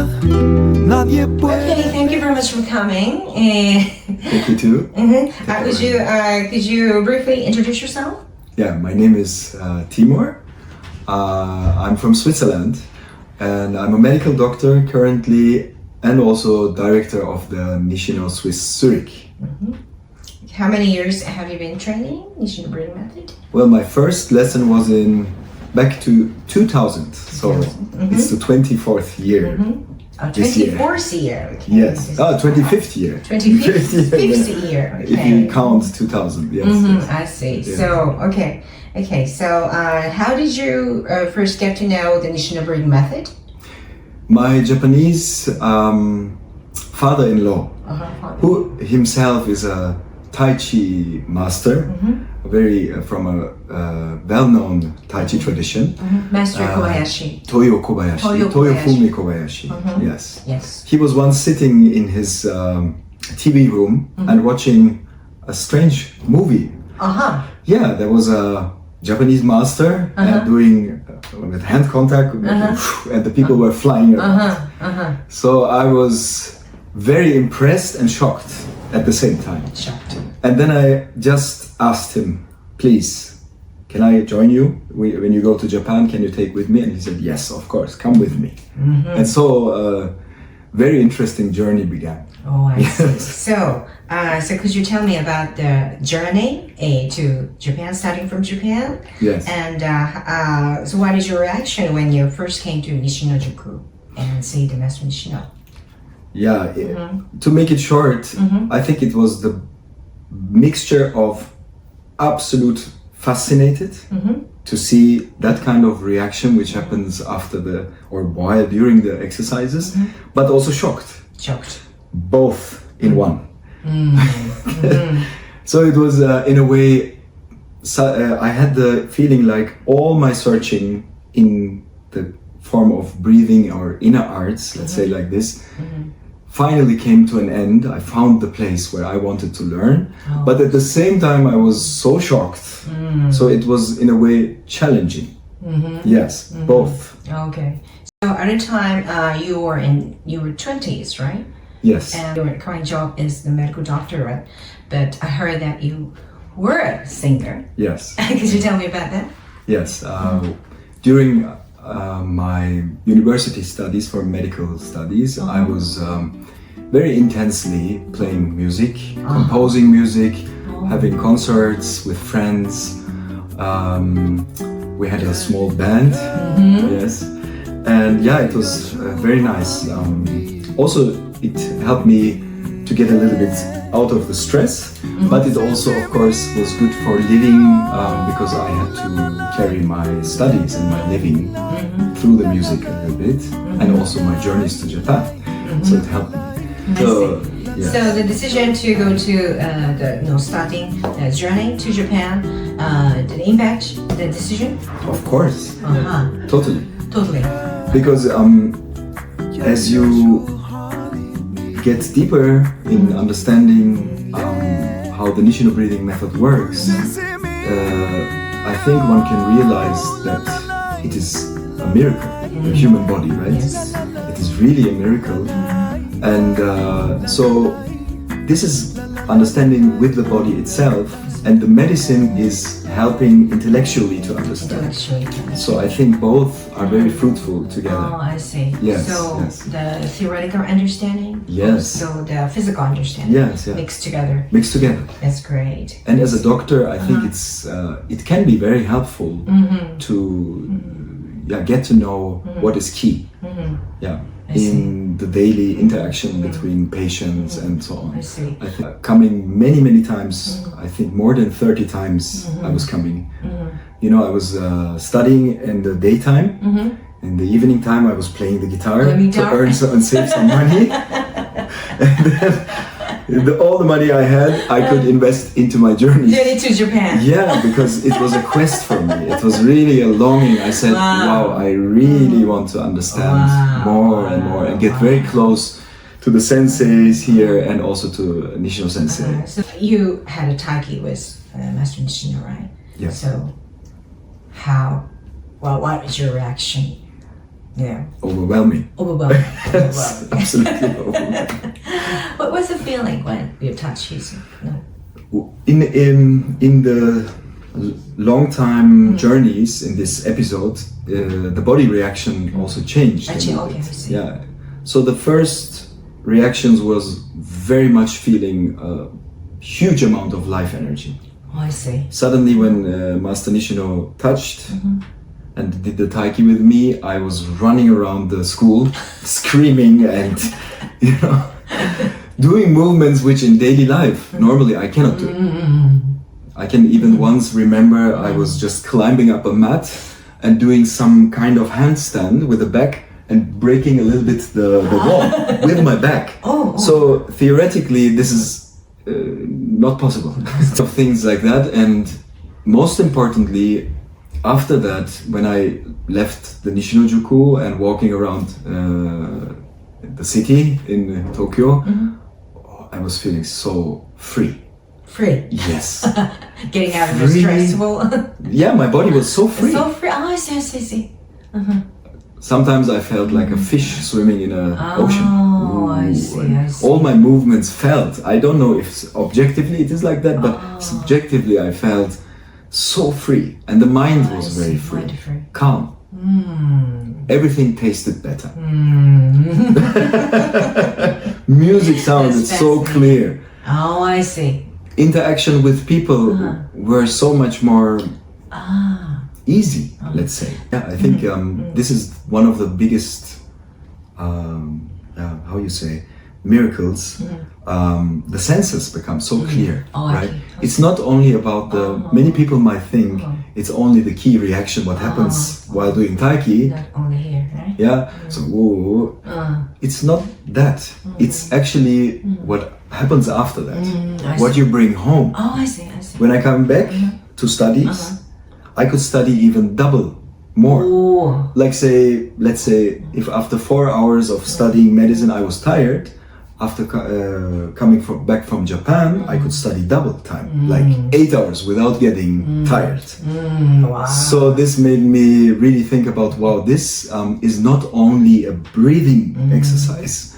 hacer, nadie puede. Okay, thank you very much for coming. Thank you too. Could you briefly introduce yourself? Yeah, my name is Timur. I'm from Switzerland and I'm a medical doctor currently and also director of the Nishino Swiss Zurich. How many years have you been training Nishino breathing method? Well, my first lesson was back to 2000, so it's the 24th year. This year. 24th year. Okay. Yes. 25th year. 25th year. Okay. If you count 2000, yes. yes. I see. Yeah. So, okay. So, how did you first get to know the Nishino breathing method? My Japanese father-in-law, who himself is a Tai Chi master, from a well-known Tai Chi tradition. Master Kobayashi. Toyo Fumi Kobayashi. Yes. Yes. He was once sitting in his TV room and watching a strange movie. Yeah, there was a Japanese master doing with hand contact, and the people were flying around. So I was very impressed and shocked at the same time. Shocked. And then I just asked him, please, can I join you? When you go to Japan, can you take with me? And he said, yes, of course, come with me. And so a very interesting journey began. Oh, I see. So could you tell me about the journey to Japan, starting from Japan? Yes. And so what is your reaction when you first came to Nishino-juku and see the Master Nishino? Yeah, to make it short, I think it was the mixture of absolute fascinated to see that kind of reaction which happens after or while during the exercises, but also shocked. Shocked. Both in one. So it was in a way, I had the feeling like all my searching in the form of breathing or inner arts, let's say like this, finally came to an end. I found the place where I wanted to learn, but at the same time I was so shocked. So it was in a way challenging. Yes, both. Okay. So at the time you were 20s, right? Yes. And your current job is the medical doctor, right? But I heard that you were a singer. Yes. Could you tell me about that? Yes. During my university studies for medical studies, I was very intensely playing music, composing music, having concerts with friends. We had a small band, yes, and yeah, it was very nice. Also, it helped me to get a little bit out of the stress, but it also, of course, was good for living because I had to carry my studies and my living through the music a little bit, and also my journeys to Japan. So it helped me. So, yes. So the decision to go to starting the journey to Japan, did it impact the decision? Of course, totally. Because as you get deeper in understanding how the Nishino breathing method works, I think one can realize that it is a miracle, the human body, right? Yes. It is really a miracle. And so this is understanding with the body itself, and the medicine is helping intellectually to understand. So I think both are very fruitful together. Oh, I see. Yes, So yes. the theoretical understanding, Yes. so the physical understanding, Yes, yeah. mixed together. Mixed together. That's great. And as a doctor, I think it can be very helpful to get to know what is key. Yeah. In the daily interaction between patients and so on. I see. I think coming many times, I think more than 30 times I was coming. You know, I was studying in the daytime. In the evening time, I was playing the guitar to earn and save some money. And then all the money I had, I could invest into my journey. Journey to Japan. Yeah, because it was a quest for me. It was really a longing. I said, wow, I really want to understand more and more and get very close to the senseis here and also to Nishino sensei. So you had a taiki with Master Nishino, right? Yes. So what is your reaction Yeah. overwhelming. Overwhelming. Yes, Overwhelming. absolutely overwhelming. What was the feeling when you touched his? No. In the long time journeys in this episode, the body reaction also changed. Actually, a little okay, I bit. see. Yeah. So the first reactions was very much feeling a huge amount of life energy. Oh, I see. Suddenly, when Master Nishino touched and did the taiki with me, I was running around the school, screaming and, doing movements which in daily life normally I cannot do. I can even once remember I was just climbing up a mat and doing some kind of handstand with the back and breaking a little bit the wall with my back. Oh. So theoretically, this is not possible. So things like that, and most importantly, after that, when I left the Nishino-juku and walking around the city in Tokyo, I was feeling so free. Free. Yes. Getting out of the Free. stressful. Yeah, my body was so free. So free. Oh, I see, I see, I see. Sometimes I felt like a fish swimming in an ocean. Oh, I see, and I see. all my movements felt. I don't know if objectively it is like that, but subjectively I felt so free, and the mind was very free, Mind free. calm. Everything tasted better. Music sounded That's so fascinating. clear. Oh, I see. Interaction with people were so much more easy, let's say. Yeah, I think this is one of the biggest, how you say, miracles. The senses become so clear, Oh, right? okay. It's not only about the, many people might think it's only the key reaction, what happens while doing taiki. Not only here, right? Yeah, so whoa. It's not that. It's actually what happens after that. I What you bring home. Oh, I see, I see. When I come back to studies, I could study even double more. Oh, Like let's say, if after 4 hours of studying medicine I was tired, after coming back from Japan, I could study double time, like 8 hours without getting tired. wow. So this made me really think about, wow, this is not only a breathing exercise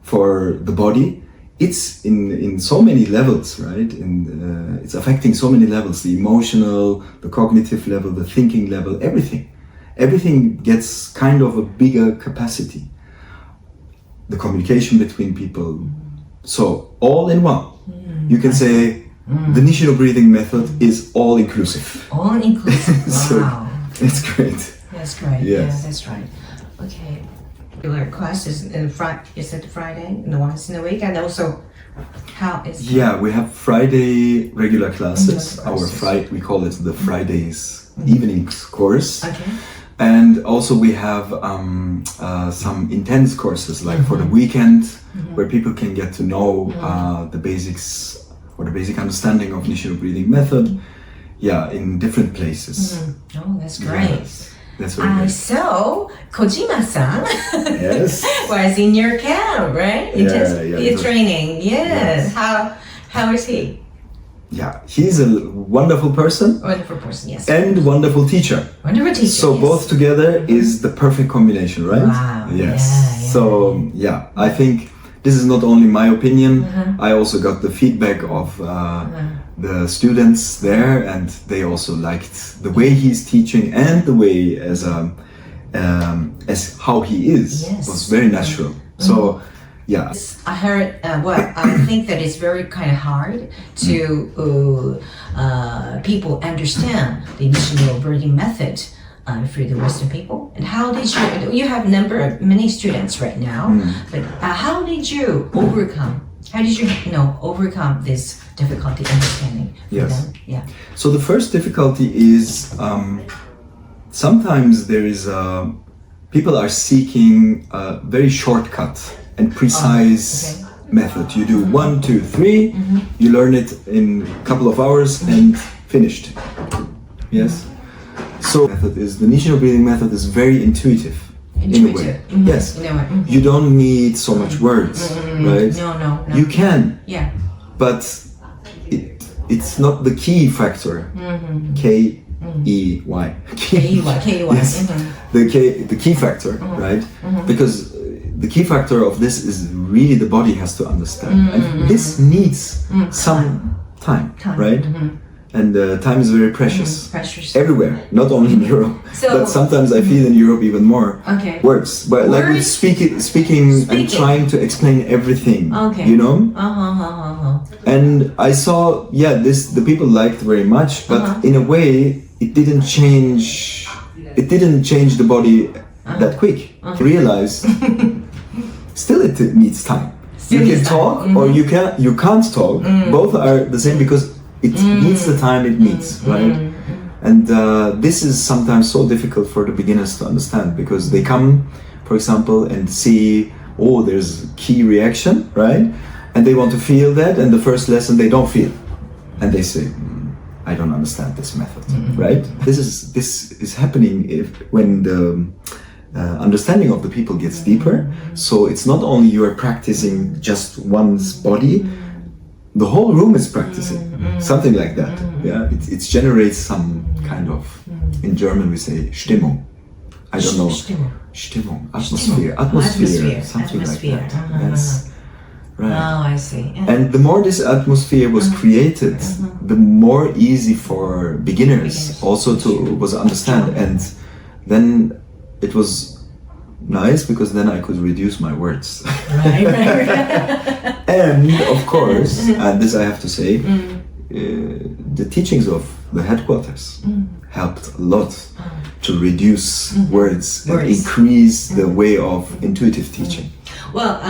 for the body, it's in so many levels, right? And it's affecting so many levels, the emotional, the cognitive level, the thinking level, everything. Everything gets kind of a bigger capacity. The communication between people. So all in one. You can say the Nishino breathing method is all inclusive. All inclusive. So Wow. it's great. That's great. Yes. Yeah, that's right. Okay. Regular classes in is it Friday? No, once in a week, and also how is Yeah, we have Friday regular classes. Regular classes. Our we call it the Fridays evening course. Okay. And also we have some intense courses like for the weekend where people can get to know the basics or the basic understanding of Nishino breathing method. Yeah, in different places. Oh, that's great. Yes, that's very great. So Kojima-san Yes. was in your camp, right? Yeah, it was- training. Yes. Yes. How is he? Yeah, he's a wonderful person Wonderful person. Yes. and wonderful teacher. Wonderful teacher. So yes. both together is the perfect combination, right? Wow, Yes. yeah, yeah. So yeah, I think this is not only my opinion. I also got the feedback of the students there, and they also liked the way he's teaching and the way as how he is Yes. was very natural. So yeah. I heard, I think that it's very kind of hard to people understand the Nishino breathing method for the Western people. And how did you have many students right now, but how did you overcome? How did you overcome this difficulty understanding for Yes. them? Yeah. So the first difficulty is sometimes there is people are seeking a very shortcut and precise method. You do 1, 2, 3, you learn it in a couple of hours and finished. Yes. So the Nishino breathing method is very intuitive. In a way. Yes. In a way. You don't need so much words, right? No. You can, Yeah. but it's not the key factor. K-E-Y. K-E-Y. Yes. the key factor, right? Because the key factor of this is really the body has to understand, and this needs some time, right? And time is very precious. Precious. Everywhere, not only in Europe, So- but sometimes I feel in Europe even more. Okay. Words, but like with Words? speaking and trying to explain everything, Okay. you know. Uh-huh. And I saw, the people liked very much, but in a way, it didn't change. It didn't change the body that quick. Realized, still it needs time. Still you can needs time. talk, or you can't talk. Both are the same because it needs the time it needs, right? And this is sometimes so difficult for the beginners to understand because they come, for example, and see, oh, there's key reaction, right? And they want to feel that, and the first lesson they don't feel, and they say, I don't understand this method, right? This is happening when the understanding of the people gets deeper. So it's not only you are practicing just one's body, the whole room is practicing, something like that. Yeah, it generates some kind of, in German we say Stimmung. I don't know. Stimmung, atmosphere, something like that. Yes. Right. Oh, I see. And the more this atmosphere was created, the more easy for beginners also to was understand. And then it was nice because then I could reduce my words. Right. And of course, and this I have to say, the teachings of the headquarters helped a lot to reduce words and increase the way of intuitive teaching. Well,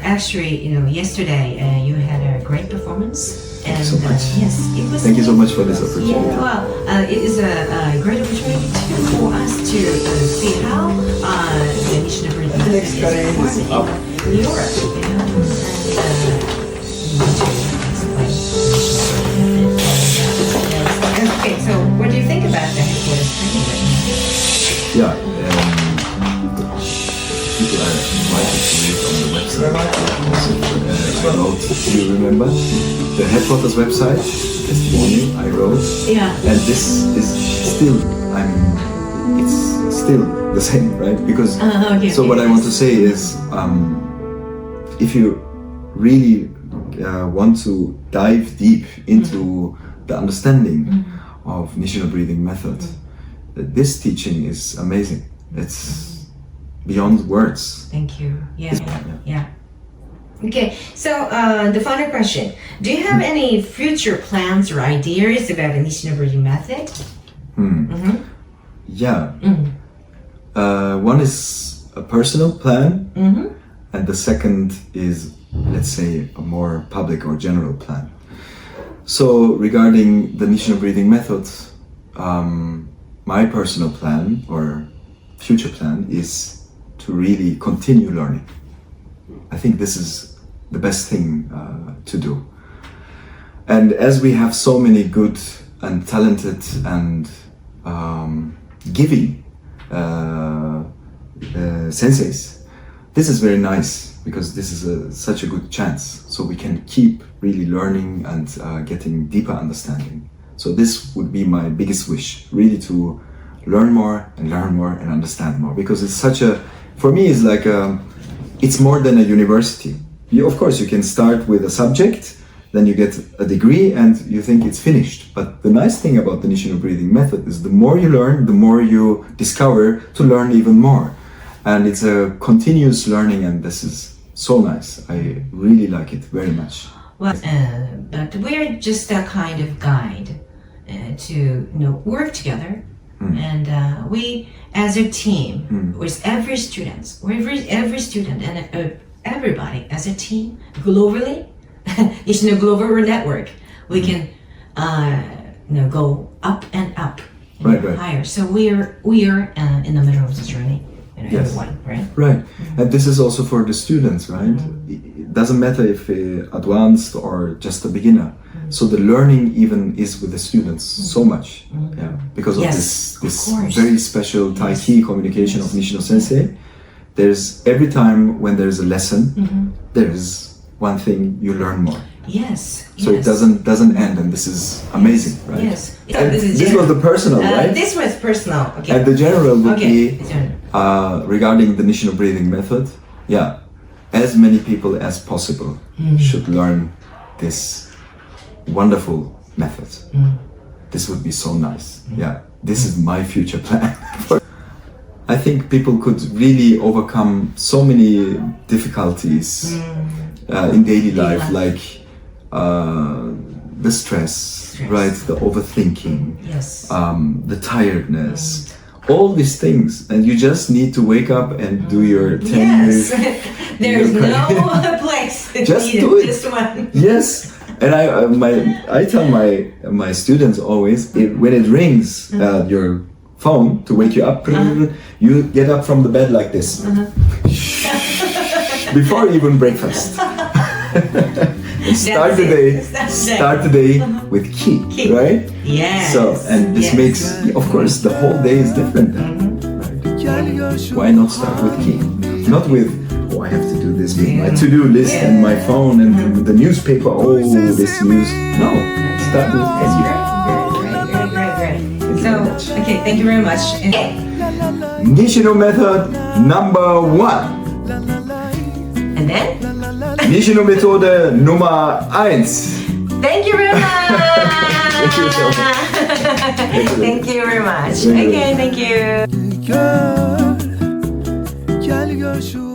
actually, yesterday you had a great performance. Thank you so much. Yes, it was. Thank you so much for this opportunity. Yeah, well, it is a great opportunity for us to see how the mission of Breathing is performed in Europe. And we want to explain the mission of Breathing method. Okay, so what do you think about the headquarters training right now? Yeah, people are invited to read on the website. I wrote, do you remember? The headquarters website, testimonial I wrote. Yeah. And this is still, it's still the same, right? Because, so what I want to say is, if you really want to dive deep into the understanding of Nishino breathing method, this teaching is amazing. It's beyond words. Thank you. Yeah. Okay, so the final question. Do you have any future plans or ideas about the Nishino breathing method? Yeah. One is a personal plan, and the second is, let's say, a more public or general plan. So regarding the Nishino breathing method, my personal plan or future plan is to really continue learning. I think this is the best thing to do. And as we have so many good and talented and giving senseis, this is very nice because this is such a good chance. So we can keep really learning and getting deeper understanding. So this would be my biggest wish, really to learn more and understand more, because it's such a, for me it's like it's more than a university. Of course you can start with a subject, then you get a degree and you think it's finished. But the nice thing about the Nishino breathing method is the more you learn, the more you discover to learn even more. And it's a continuous learning, and this is so nice. I really like it very much. Well, but we're just a kind of guide to work together, and we as a team with every student and everybody as a team globally, it's a global network. We can go up and up, Right. higher. So we are in the middle of the journey. Yes. Everyone, right? Right, and this is also for the students, right? It doesn't matter if advanced or just a beginner. So the learning even is with the students so much, because of this course. very special Tai Chi communication of Nishino Sensei. There's every time when there's a lesson, there is one thing you learn more. Yes. So it doesn't end, and this is amazing, right? Yes. And this was the personal, right? This was personal. Okay. And the general would Okay. be regarding the Nishino breathing method. Yeah, as many people as possible should learn this wonderful method. This would be so nice. Yeah, this is my future plan. I think people could really overcome so many difficulties in daily life, like the stress, right? The overthinking, Yes. the tiredness, all these things, and you just need to wake up and do your 10 Yes. minutes. There's your- no place. Just needed, do it. This one. Yes, and I tell my students always, when it rings your phone to wake you up, you get up from the bed like this before even breakfast. And start the day. Start the day with ki, right? Yes. So, and this Yes. makes, of course, the whole day is different then. Right? Why not start with ki? Not with, oh, I have to do this with my to-do list and my phone and the newspaper. Oh, this news. No, start with That's ki. great. So, okay, thank you very much. Nishino method number 1. And then, Nishino Methode Nummer 1. thank you very much. Thank you so much. Thank you very much. Thank you. Okay, thank you. Gel gel şu